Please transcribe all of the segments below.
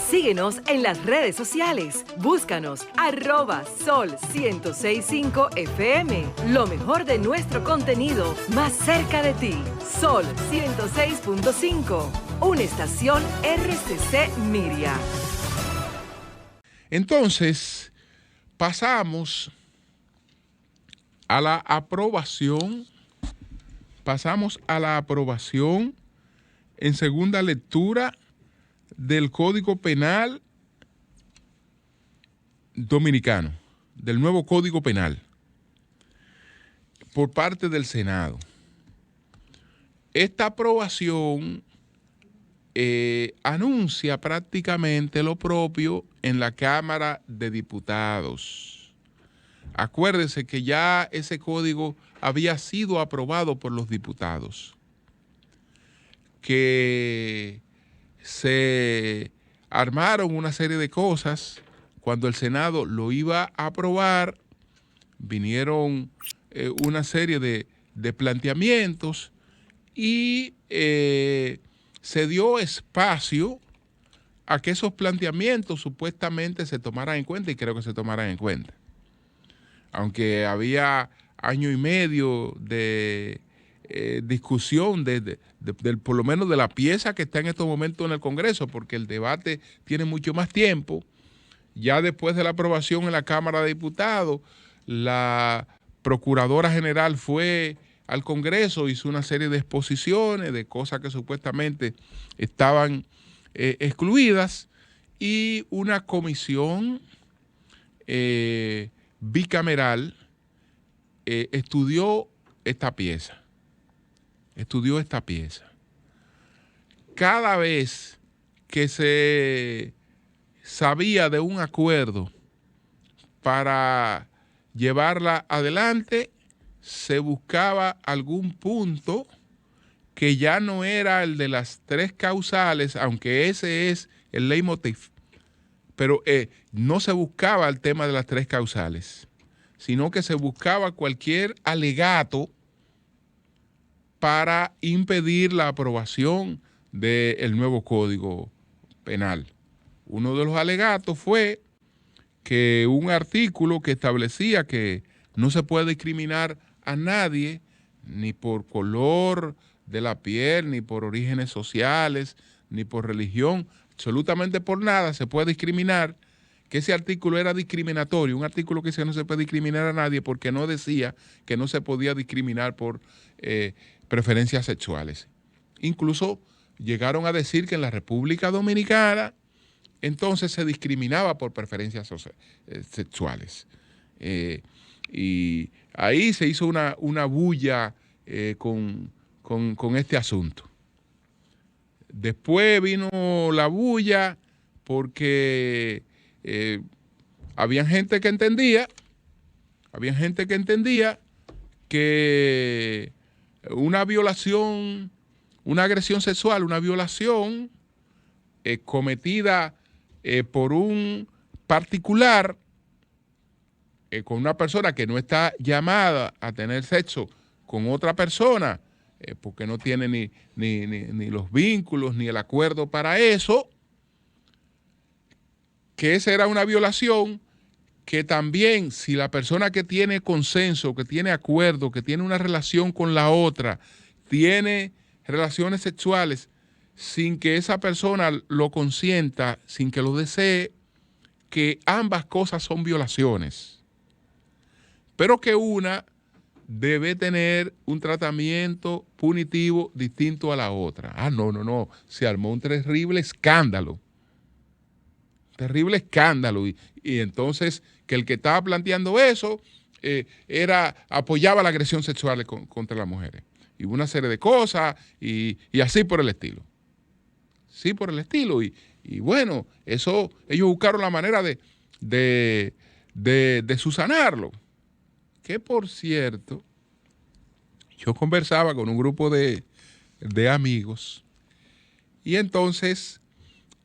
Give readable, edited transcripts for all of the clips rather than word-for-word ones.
Síguenos en las redes sociales. Búscanos @Sol1065 FM. Lo mejor de nuestro contenido más cerca de ti. Sol 106.5. Una estación RCC Miria. Entonces, pasamos a la aprobación. En segunda lectura del Código Penal Dominicano, del nuevo Código Penal, por parte del Senado. Esta aprobación anuncia prácticamente lo propio en la Cámara de Diputados. Acuérdense que ya ese código había sido aprobado por los diputados, que se armaron una serie de cosas. Cuando el Senado lo iba a aprobar, vinieron una serie de planteamientos y se dio espacio a que esos planteamientos supuestamente se tomaran en cuenta, y creo que se tomaran en cuenta. Aunque había año y medio de discusión por lo menos de la pieza que está en estos momentos en el Congreso, porque el debate tiene mucho más tiempo. Ya después de la aprobación en la Cámara de Diputados, la Procuradora General fue al Congreso, hizo una serie de exposiciones de cosas que supuestamente estaban excluidas, y una comisión bicameral estudió esta pieza. Cada vez que se sabía de un acuerdo para llevarla adelante, se buscaba algún punto que ya no era el de las tres causales, aunque ese es el leitmotiv, pero no se buscaba el tema de las tres causales, sino que se buscaba cualquier alegato para impedir la aprobación del nuevo Código Penal. Uno de los alegatos fue que un artículo que establecía que no se puede discriminar a nadie, ni por color de la piel, ni por orígenes sociales, ni por religión, absolutamente por nada se puede discriminar, que ese artículo era discriminatorio, un artículo que dice que no se puede discriminar a nadie porque no decía que no se podía discriminar por preferencias sexuales. Incluso llegaron a decir que en la República Dominicana entonces se discriminaba por preferencias sexuales. Y ahí se hizo una bulla con este asunto. Después vino la bulla porque había gente que entendía que una violación, una agresión sexual, una violación cometida por un particular con una persona que no está llamada a tener sexo con otra persona, porque no tiene ni los vínculos ni el acuerdo para eso, que esa era una violación, que también si la persona que tiene consenso, que tiene acuerdo, que tiene una relación con la otra, tiene relaciones sexuales sin que esa persona lo consienta, sin que lo desee, que ambas cosas son violaciones, pero que una debe tener un tratamiento punitivo distinto a la otra. No, se armó un terrible escándalo. Y entonces que el que estaba planteando eso apoyaba la agresión sexual contra las mujeres. Y una serie de cosas y así por el estilo. Y bueno, eso ellos buscaron la manera de subsanarlo. Que por cierto, yo conversaba con un grupo de amigos y entonces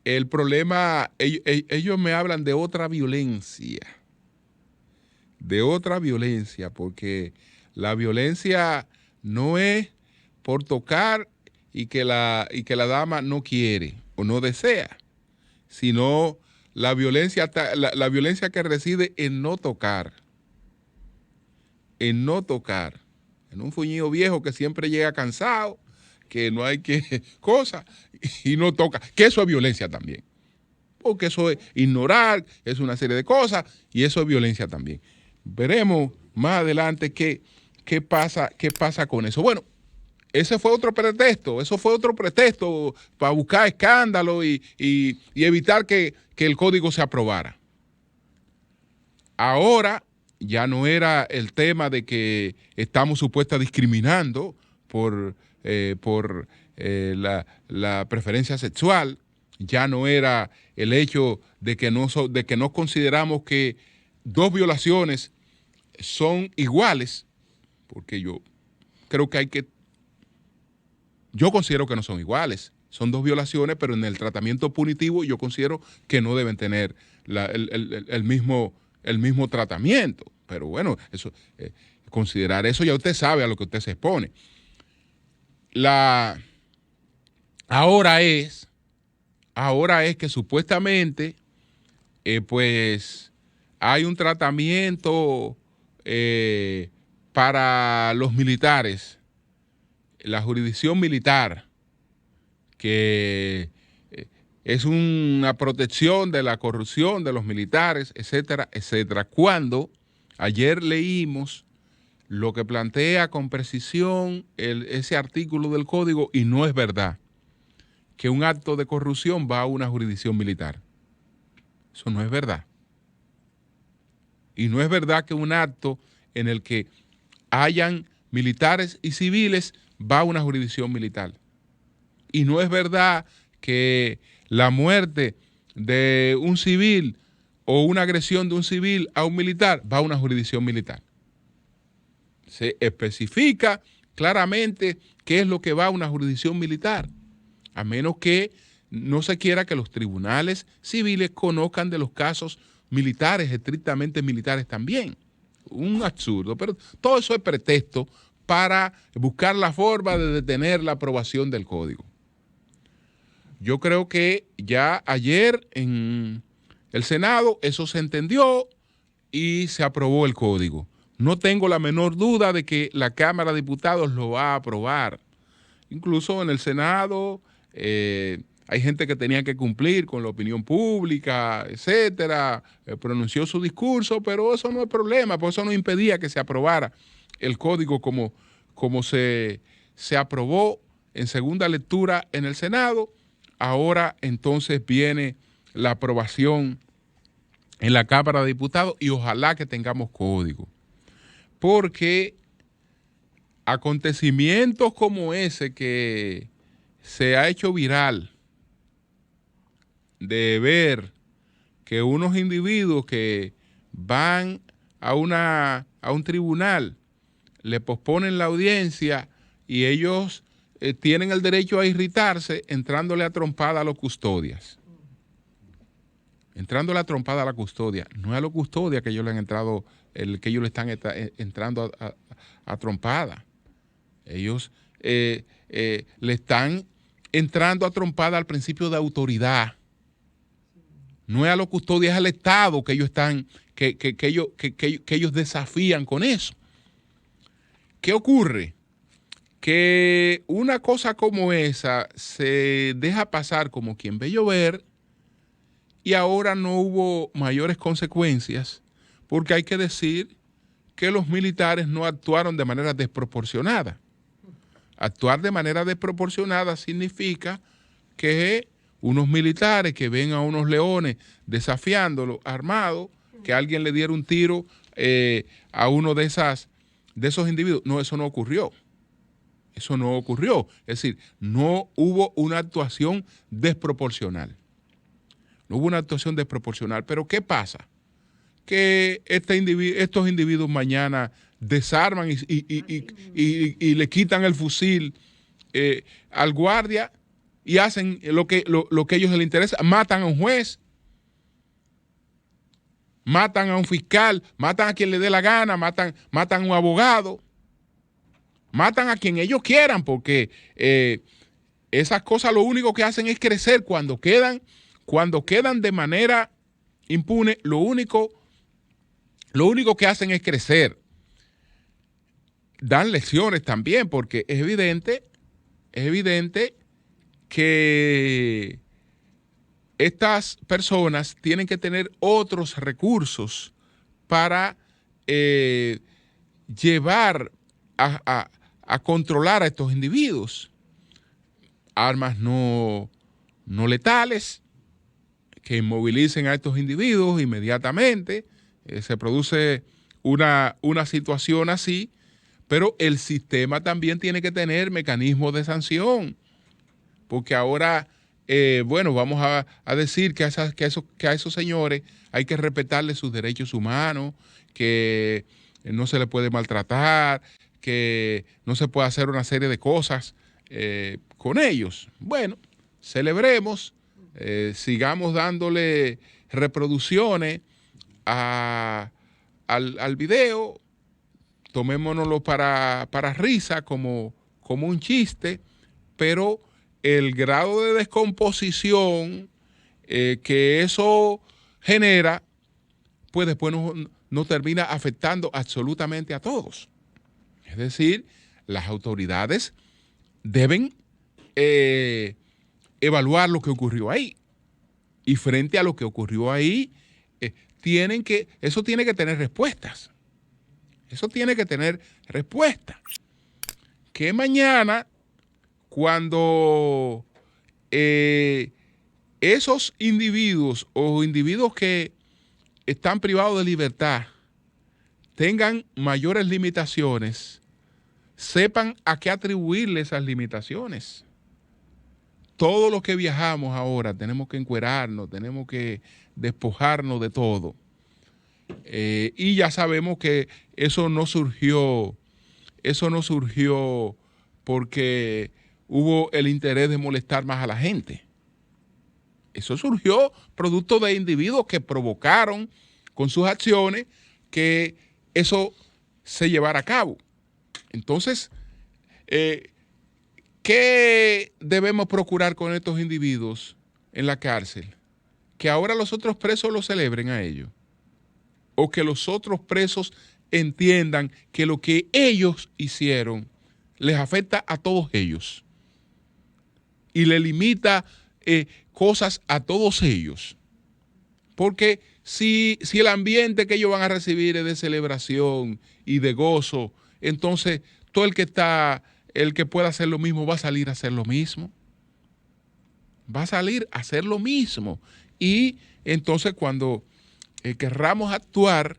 el problema, ellos me hablan de otra violencia, porque la violencia no es por tocar y que la dama no quiere o no desea, sino la violencia que reside en no tocar. En no tocar. En un fuñido viejo que siempre llega cansado, que no hay que cosa, y no toca. Que eso es violencia también. Porque eso es ignorar, es una serie de cosas, y eso es violencia también. Veremos más adelante qué pasa con eso. Bueno, ese fue otro pretexto, eso fue otro pretexto para buscar escándalo y evitar que el código se aprobara. Ahora ya no era el tema de que estamos supuestamente discriminando por la preferencia sexual, ya no era el hecho de que no consideramos que dos violaciones son iguales, porque yo considero que no son iguales. Son dos violaciones, pero en el tratamiento punitivo yo considero que no deben tener el mismo tratamiento. Pero bueno, eso, considerar eso ya usted sabe a lo que usted se expone. Ahora es que supuestamente pues hay un tratamiento para los militares, la jurisdicción militar, que es una protección de la corrupción de los militares, etcétera, etcétera. Cuando ayer leímos lo que plantea con precisión ese artículo del código, y no es verdad que un acto de corrupción va a una jurisdicción militar. Eso no es verdad. Y no es verdad que un acto en el que hayan militares y civiles va a una jurisdicción militar. Y no es verdad que la muerte de un civil o una agresión de un civil a un militar va a una jurisdicción militar. Se especifica claramente qué es lo que va a una jurisdicción militar, a menos que no se quiera que los tribunales civiles conozcan de los casos militares, estrictamente militares también. Un absurdo, pero todo eso es pretexto para buscar la forma de detener la aprobación del código. Yo creo que ya ayer en el Senado eso se entendió y se aprobó el código. No tengo la menor duda de que la Cámara de Diputados lo va a aprobar. Incluso en el Senado hay gente que tenía que cumplir con la opinión pública, etcétera, pronunció su discurso, pero eso no es problema, por eso no impedía que se aprobara el código como se aprobó en segunda lectura en el Senado. Ahora entonces viene la aprobación en la Cámara de Diputados y ojalá que tengamos código. Porque acontecimientos como ese que se ha hecho viral, de ver que unos individuos que van a un tribunal, le posponen la audiencia y ellos tienen el derecho a irritarse entrándole a trompada a los custodias. Entrándole a trompada a la custodia. No es a los custodias que ellos le han entrado, que ellos le están entrando a trompada. Ellos le están entrando a trompada al principio de autoridad. No es a los custodias, es al Estado que ellos están, que ellos desafían con eso. ¿Qué ocurre? Que una cosa como esa se deja pasar como quien ve llover y ahora no hubo mayores consecuencias, porque hay que decir que los militares no actuaron de manera desproporcionada. Actuar de manera desproporcionada significa que unos militares que ven a unos leones desafiándolos armados, que alguien le diera un tiro a uno de esos individuos. No, eso no ocurrió. Eso no ocurrió. Es decir, no hubo una actuación desproporcional. No hubo una actuación desproporcional. Pero ¿qué pasa? Que estos individuos mañana desarman y le quitan el fusil al guardia y hacen lo que a ellos les interesa. Matan a un juez, matan a un fiscal, matan a quien le dé la gana, matan a un abogado, matan a quien ellos quieran, porque esas cosas lo único que hacen es crecer cuando cuando quedan de manera impune, lo único que hacen es crecer. Dan lecciones también, porque es evidente que estas personas tienen que tener otros recursos para llevar a controlar a estos individuos. Armas no letales que inmovilicen a estos individuos inmediatamente. Se produce una situación así, pero el sistema también tiene que tener mecanismos de sanción, porque ahora, vamos a decir que a esos señores hay que respetarles sus derechos humanos, que no se les puede maltratar, que no se puede hacer una serie de cosas con ellos. Bueno, celebremos, sigamos dándole reproducciones al video, tomémonoslo para risa, como un chiste, pero el grado de descomposición que eso genera, pues después nos termina afectando absolutamente a todos. Es decir, las autoridades deben evaluar lo que ocurrió ahí. Y frente a lo que ocurrió ahí, eso tiene que tener respuestas. Eso tiene que tener respuestas. Que mañana, cuando esos individuos o individuos que están privados de libertad tengan mayores limitaciones, sepan a qué atribuirle esas limitaciones. Todos los que viajamos ahora tenemos que encuerarnos, tenemos que despojarnos de todo. Y ya sabemos que eso no surgió porque hubo el interés de molestar más a la gente. Eso surgió producto de individuos que provocaron con sus acciones que eso se llevara a cabo. Entonces, ¿qué debemos procurar con estos individuos en la cárcel? Que ahora los otros presos lo celebren a ellos. O que los otros presos entiendan que lo que ellos hicieron les afecta a todos ellos. Y le limita cosas a todos ellos. Porque si el ambiente que ellos van a recibir es de celebración y de gozo, entonces todo el que pueda hacer lo mismo va a salir a hacer lo mismo. Va a salir a hacer lo mismo. Y entonces cuando querramos actuar,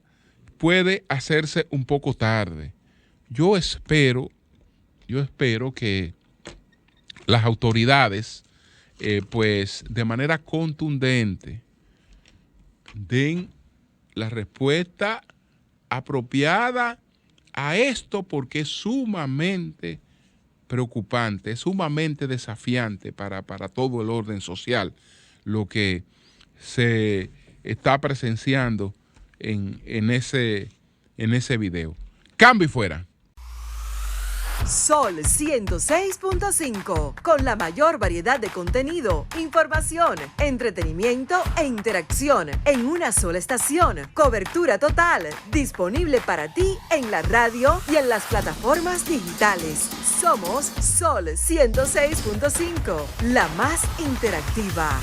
puede hacerse un poco tarde. Yo espero que las autoridades, pues de manera contundente, den la respuesta apropiada a esto, porque es sumamente preocupante, es sumamente desafiante para todo el orden social lo que se está presenciando en ese video. Cambio y fuera. Sol 106.5, con la mayor variedad de contenido, información, entretenimiento e interacción en una sola estación. Cobertura total, disponible para ti en la radio y en las plataformas digitales. Somos Sol 106.5, la más interactiva.